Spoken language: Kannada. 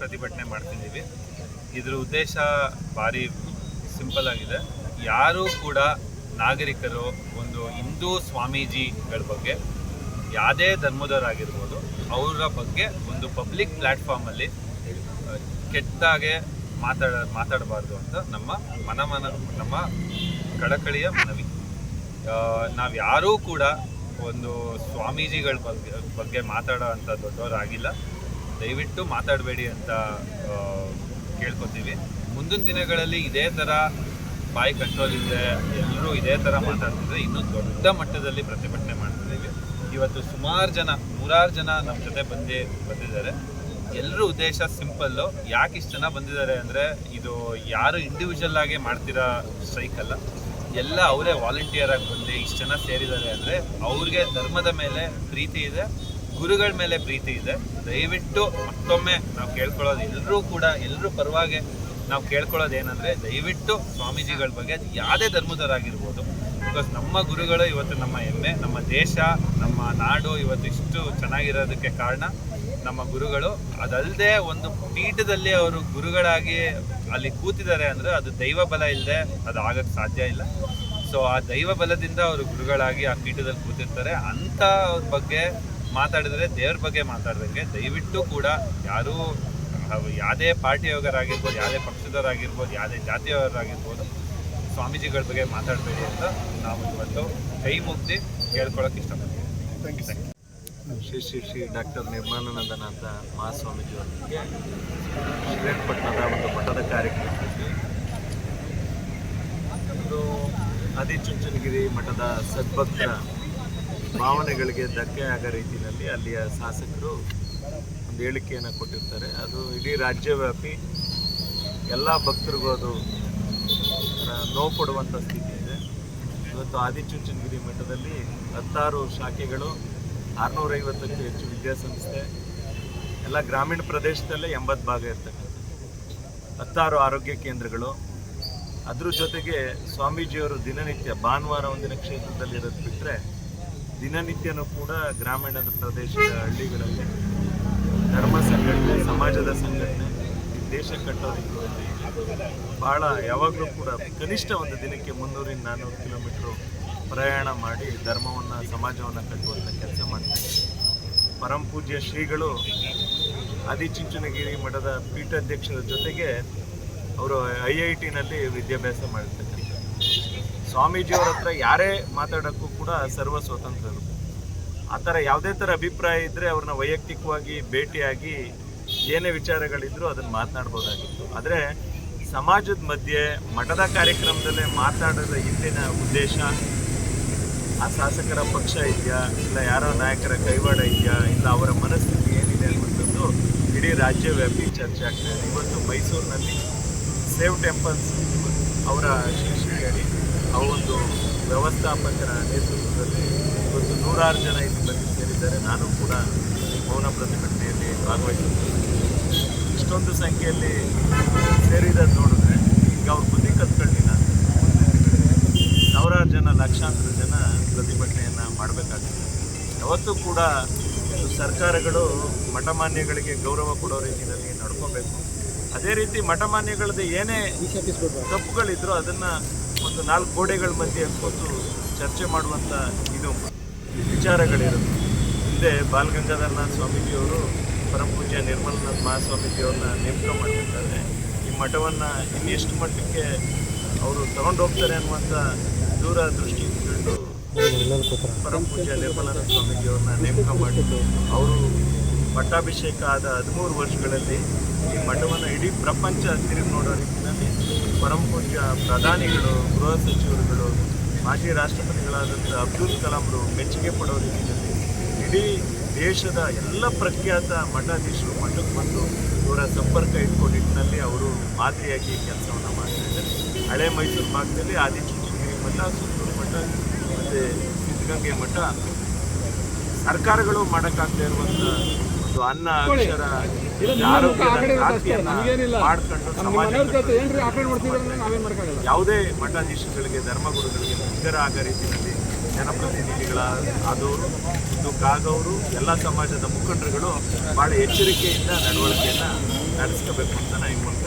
ಪ್ರತಿಭಟನೆ ಮಾಡ್ತಿದ್ದೀವಿ. ಇದ್ರ ಉದ್ದೇಶ ಭಾರಿ ಸಿಂಪಲ್ ಆಗಿದೆ. ಯಾರೂ ಕೂಡ ನಾಗರಿಕರು ಒಂದು ಹಿಂದೂ ಸ್ವಾಮೀಜಿಗಳ ಬಗ್ಗೆ ಯಾವುದೇ ಧರ್ಮದವರಾಗಿರ್ಬೋದು ಅವರ ಬಗ್ಗೆ ಒಂದು ಪಬ್ಲಿಕ್ ಪ್ಲ್ಯಾಟ್ಫಾರ್ಮಲ್ಲಿ ಕೆಟ್ಟಾಗೆ ಮಾತಾಡಬಾರ್ದು ಅಂತ ನಮ್ಮ ಕಳಕಳಿಯ ಮನವಿ. ನಾವು ಯಾರೂ ಕೂಡ ಒಂದು ಸ್ವಾಮೀಜಿಗಳ ಬಗ್ಗೆ ಮಾತಾಡೋ ಅಂಥ ದೊಡ್ಡವರಾಗಿಲ್ಲ. ದಯವಿಟ್ಟು ಮಾತಾಡಬೇಡಿ ಅಂತ ಕೇಳ್ಕೊತೀವಿ. ಮುಂದಿನ ದಿನಗಳಲ್ಲಿ ಇದೇ ಥರ ಬಾಯಿ ಕಂಟ್ರೋಲ್ ಇದ್ದರೆ ಎಲ್ಲರೂ ಇದೇ ಥರ ಮಾತಾಡ್ತಿದ್ರೆ ಇನ್ನೂ ದೊಡ್ಡ ಮಟ್ಟದಲ್ಲಿ ಪ್ರತಿಭಟನೆ ಮಾಡ್ತಿದ್ದೀವಿ. ಇವತ್ತು ಸುಮಾರು ಜನ, 100 ಜನ ನಮ್ಮ ಜೊತೆ ಬಂದಿದ್ದಾರೆ. ಎಲ್ಲರ ಉದ್ದೇಶ ಸಿಂಪಲ್ಲು. ಯಾಕೆ ಇಷ್ಟು ಜನ ಬಂದಿದ್ದಾರೆ ಅಂದರೆ ಇದು ಯಾರು ಇಂಡಿವಿಜುವಲ್ ಆಗಿ ಮಾಡ್ತಿರೋ ಸ್ಟ್ರೈಕ್ ಅಲ್ಲ. ಎಲ್ಲ ಅವರೇ ವಾಲಂಟಿಯರ್ ಆಗಿ ಬಂದು ಇಷ್ಟು ಜನ ಸೇರಿದ್ದಾರೆ ಅಂದರೆ ಅವ್ರಿಗೆ ಧರ್ಮದ ಮೇಲೆ ಪ್ರೀತಿ ಇದೆ, ಗುರುಗಳ ಮೇಲೆ ಪ್ರೀತಿ ಇದೆ. ದಯವಿಟ್ಟು ಮತ್ತೊಮ್ಮೆ ನಾವು ಕೇಳ್ಕೊಳ್ಳೋದು ಎಲ್ಲರೂ ಪರವಾಗಿ ನಾವು ಕೇಳ್ಕೊಳ್ಳೋದು ಏನಂದರೆ ದಯವಿಟ್ಟು ಸ್ವಾಮೀಜಿಗಳ ಬಗ್ಗೆ ಯಾವುದೇ ಧರ್ಮದವರಾಗಿರ್ಬೋದು. ಬಿಕಾಸ್ ನಮ್ಮ ಗುರುಗಳು ಇವತ್ತು ನಮ್ಮ ಹೆಮ್ಮೆ, ನಮ್ಮ ದೇಶ, ನಮ್ಮ ನಾಡು ಇವತ್ತು ಇಷ್ಟು ಚೆನ್ನಾಗಿರೋದಕ್ಕೆ ಕಾರಣ ನಮ್ಮ ಗುರುಗಳು. ಅದಲ್ಲದೆ ಒಂದು ಪೀಠದಲ್ಲಿ ಅವರು ಗುರುಗಳಾಗಿ ಅಲ್ಲಿ ಕೂತಿದ್ದಾರೆ ಅಂದರೆ ಅದು ದೈವ ಬಲ ಇಲ್ಲದೆ ಅದು ಆಗಕ್ಕೆ ಸಾಧ್ಯ ಇಲ್ಲ. ಸೊ ಆ ದೈವ ಬಲದಿಂದ ಅವರು ಗುರುಗಳಾಗಿ ಆ ಪೀಠದಲ್ಲಿ ಕೂತಿರ್ತಾರೆ. ಅಂಥ ಅವ್ರ ಬಗ್ಗೆ ಮಾತಾಡಿದರೆ ದೇವ್ರ ಬಗ್ಗೆ ಮಾತಾಡಬೇಕೆ. ದಯವಿಟ್ಟು ಕೂಡ ಯಾರೂ ಯಾವುದೇ ಪಾರ್ಟಿಯವರಾಗಿರ್ಬೋದು, ಯಾವುದೇ ಪಕ್ಷದವರಾಗಿರ್ಬೋದು, ಯಾವುದೇ ಜಾತಿಯವರಾಗಿರ್ಬೋದು ಸ್ವಾಮೀಜಿಗಳ ಬಗ್ಗೆ ಮಾತಾಡಬೇಡಿ ಅಂತ ನಾವು ಇವತ್ತು ಕೈ ಮುಗ್ದು ಕೇಳ್ಕೊಳ್ಳೋಕೆ ಇಷ್ಟಪಡ್ತೀವಿ. Thank you. Shri doctor Nirmalanandanatha ಮಹಾಸ್ವಾಮೀಜಿಯವರಿಗೆ ಶ್ರೀರಂಗಪಟ್ಟಣದ ಒಂದು ಮಠದ ಕಾರ್ಯಕ್ರಮದಲ್ಲಿ ಒಂದು ಆದಿಚುಂಚನಗಿರಿ ಮಠದ ಸದ್ಭಕ್ತರ ಭಾವನೆಗಳಿಗೆ ಧಕ್ಕೆ ಆಗೋ ರೀತಿಯಲ್ಲಿ ಅಲ್ಲಿಯ ಶಾಸಕರು ಒಂದು ಹೇಳಿಕೆಯನ್ನು ಕೊಟ್ಟಿರ್ತಾರೆ. ಅದು ಇಡೀ ರಾಜ್ಯವ್ಯಾಪಿ ಎಲ್ಲ ಭಕ್ತರಿಗೂ ಅದು ನೋವು ಕೊಡುವಂಥ ಸ್ಥಿತಿ ಇದೆ. ಇವತ್ತು ಆದಿಚುಂಚನಗಿರಿ ಮಠದಲ್ಲಿ 16 ಶಾಖೆಗಳು, 650ಕ್ಕೂ ಹೆಚ್ಚು ವಿದ್ಯಾಸಂಸ್ಥೆ, ಎಲ್ಲ ಗ್ರಾಮೀಣ ಪ್ರದೇಶದಲ್ಲೇ 80 ಭಾಗ ಇರ್ತಕ್ಕಂಥ 16 ಆರೋಗ್ಯ ಕೇಂದ್ರಗಳು. ಅದ್ರ ಜೊತೆಗೆ ಸ್ವಾಮೀಜಿಯವರು ದಿನನಿತ್ಯ ಭಾನುವಾರ ಒಂದಿನ ಕ್ಷೇತ್ರದಲ್ಲಿ ಇರೋದು ಬಿಟ್ಟರೆ ದಿನನಿತ್ಯನೂ ಕೂಡ ಗ್ರಾಮೀಣದ ಪ್ರದೇಶದ ಹಳ್ಳಿಗಳಲ್ಲಿ ಧರ್ಮ ಸಂಘಟನೆ, ಸಮಾಜದ ಸಂಘಟನೆ, ದೇಶ ಕಟ್ಟೋ ರೀತಿಯಲ್ಲಿ ಭಾಳ ಯಾವಾಗಲೂ ಕೂಡ ಕನಿಷ್ಠ ಒಂದು ದಿನಕ್ಕೆ 300-400 ಕಿಲೋಮೀಟ್ರು ಪ್ರಯಾಣ ಮಾಡಿ ಧರ್ಮವನ್ನು, ಸಮಾಜವನ್ನು ಕಟ್ಟುವಂಥ ಕೆಲಸ ಮಾಡ್ತಾರೆ. ಪರಮ ಪೂಜ್ಯ ಶ್ರೀಗಳು ಆದಿಚುಂಚನಗಿರಿ ಮಠದ ಪೀಠಾಧ್ಯಕ್ಷರ ಜೊತೆಗೆ ಅವರು IIT-ನಲ್ಲಿ ವಿದ್ಯಾಭ್ಯಾಸ ಮಾಡಿರ್ತಕ್ಕಂಥ ಸ್ವಾಮೀಜಿಯವರ ಹತ್ರ ಯಾರೇ ಮಾತಾಡೋಕ್ಕೂ ಕೂಡ ಸರ್ವ ಸ್ವತಂತ್ರರು. ಆ ಥರ ಯಾವುದೇ ಥರ ಅಭಿಪ್ರಾಯ ಇದ್ದರೆ ಅವ್ರನ್ನ ವೈಯಕ್ತಿಕವಾಗಿ ಭೇಟಿಯಾಗಿ ಏನೇ ವಿಚಾರಗಳಿದ್ರೂ ಅದನ್ನು ಮಾತನಾಡ್ಬೋದಾಗಿತ್ತು. ಆದರೆ ಸಮಾಜದ ಮಧ್ಯೆ ಮಠದ ಕಾರ್ಯಕ್ರಮದಲ್ಲೇ ಮಾತಾಡೋದ ಹಿಂದಿನ ಉದ್ದೇಶ ಆ ಶಾಸಕರ ಪಕ್ಷ ಇದೆಯಾ, ಇಲ್ಲ ಯಾರೋ ನಾಯಕರ ಕೈವಾಡ ಇದೆಯಾ, ಇಲ್ಲ ಅವರ ಮನಸ್ಥಿತಿ ಏನಿದೆ ಅನ್ನುವಂಥದ್ದು ಇಡೀ ರಾಜ್ಯವ್ಯಾಪಿ ಚರ್ಚೆ ಆಗ್ತಾಯಿದೆ. ಇವತ್ತು ಮೈಸೂರಿನಲ್ಲಿ ಸೇವ್ ಟೆಂಪಲ್ಸ್ ಅವರ ಶೀರ್ಷಿಕೆಯಡಿ ಆ ಒಂದು ವ್ಯವಸ್ಥಾಪಕರ ನೇತೃತ್ವದಲ್ಲಿ ಇವತ್ತು 100 ಜನ ಇಲ್ಲಿ ಬಂದು ಸೇರಿದ್ದಾರೆ. ನಾನು ಕೂಡ ಮೌನ ಪ್ರತಿಭಟನೆಯಲ್ಲಿ ಭಾಗವಹಿಸಿದ್ದೇನೆ. ಇಷ್ಟೊಂದು ಸಂಖ್ಯೆಯಲ್ಲಿ ಸೇರಿರೋದು ನೋಡಿದ್ರೆ ಈಗ ಅವ್ರ ಬುದ್ಧಿ ಕತ್ಕೊಳ್ಳಿಲ್ಲ. ಸಾವಿರಾರು ಜನ, ಲಕ್ಷಾಂತರ ಜನ ಪ್ರತಿಭಟನೆಯನ್ನು ಮಾಡಬೇಕಾಗ್ತದೆ. ಯಾವತ್ತೂ ಕೂಡ ಸರ್ಕಾರಗಳು ಮಠಮಾನ್ಯಗಳಿಗೆ ಗೌರವ ಕೊಡೋ ರೀತಿಯಲ್ಲಿ ನಡ್ಕೋಬೇಕು. ಅದೇ ರೀತಿ ಮಠಮಾನ್ಯಗಳದ್ದು ಏನೇ ತಪ್ಪುಗಳಿದ್ರು ಅದನ್ನು ಒಂದು 4 ಗೋಡೆಗಳ ಮಧ್ಯೆ ಕೂತು ಚರ್ಚೆ ಮಾಡುವಂಥ ಇದು ವಿಚಾರಗಳಿರುತ್ತೆ. ಹಿಂದೆ ಬಾಲಗಂಗಾಧರನಾಥ ಸ್ವಾಮೀಜಿಯವರು ಪರಮ ಪೂಜ್ಯ ನಿರ್ಮಲಾನಂದ ಮಹಾಸ್ವಾಮೀಜಿಯವ್ರನ್ನ ನೇಮಕ ಮಾಡಬೇಕಾದ್ರೆ ಈ ಮಠವನ್ನು ಇನ್ನೆಷ್ಟು ಮಟ್ಟಕ್ಕೆ ಅವರು ತಗೊಂಡೋಗ್ತಾರೆ ಅನ್ನುವಂಥ ದೂರದೃಷ್ಟಿ ಇಟ್ಕೊಂಡು ಪರಮ ಪೂಜ್ಯ ನಿರ್ಮಲಾನಂದ ಸ್ವಾಮೀಜಿಯವ್ರನ್ನ ನೇಮಕ ಮಾಡಿದ್ದು ಅವರು ಪಟ್ಟಾಭಿಷೇಕ ಆದ 13 ವರ್ಷಗಳಲ್ಲಿ ಈ ಮಠವನ್ನು ಇಡೀ ಪ್ರಪಂಚ ತಿರುಗಿ ನೋಡೋ ರೀತಿಯಲ್ಲಿ ಪರಮ ಪೂಜ್ಯ ಪ್ರಧಾನಿಗಳು, ಗೃಹ ಸಚಿವರುಗಳು, ಮಾಜಿ ರಾಷ್ಟ್ರಪತಿಗಳಾದಂಥ ಅಬ್ದುಲ್ ಕಲಾಂರು ಮೆಚ್ಚುಗೆ ಪಡೋ ರೀತಿಯಲ್ಲಿ ಇಡೀ ದೇಶದ ಎಲ್ಲ ಪ್ರಖ್ಯಾತ ಮಠಾಧೀಶರು ಮಠಕ್ಕೆ ಬಂದು ಇವರ ಸಂಪರ್ಕ ಇಟ್ಕೋ ನಿಟ್ಟಿನಲ್ಲಿ ಅವರು ಮಾದರಿಯಾಗಿ ಕೆಲಸವನ್ನು ಮಾಡ್ತಾಯಿದ್ದಾರೆ. ಹಳೆ ಮೈಸೂರು ಭಾಗದಲ್ಲಿ ಆದಿಚುಂಚನಗಿರಿ ಮಠ, ಸುತ್ತೂರು ಮಠ ಮತ್ತು ಸಿದ್ಧಗಂಗೆ ಮಠ ಸರ್ಕಾರಗಳು ಮಾಡೋಕ್ಕಾಗದೇ ಇರುವಂಥ ಒಂದು ಅನ್ನ, ಅಕ್ಷರ, ಮಾಡ್ಕೊಂಡು ಸಮಾಜ ಯಾವುದೇ ಮಠಾಧೀಶಗಳಿಗೆ, ಧರ್ಮಗುರುಗಳಿಗೆ ಮುಗ್ಧರ ಆಗೋ ರೀತಿಯಲ್ಲಿ ಜನಪ್ರತಿನಿಧಿಗಳಾದವರು, ಇದು ಕಾಗವರು, ಎಲ್ಲ ಸಮಾಜದ ಮುಖಂಡರುಗಳು ಭಾಳ ಎಚ್ಚರಿಕೆಯಿಂದ ನಡವಳಿಕೆಯನ್ನು ನಡೆಸ್ಕೋಬೇಕು ಅಂತ ನಾನು ಈ ಮೂಲಕ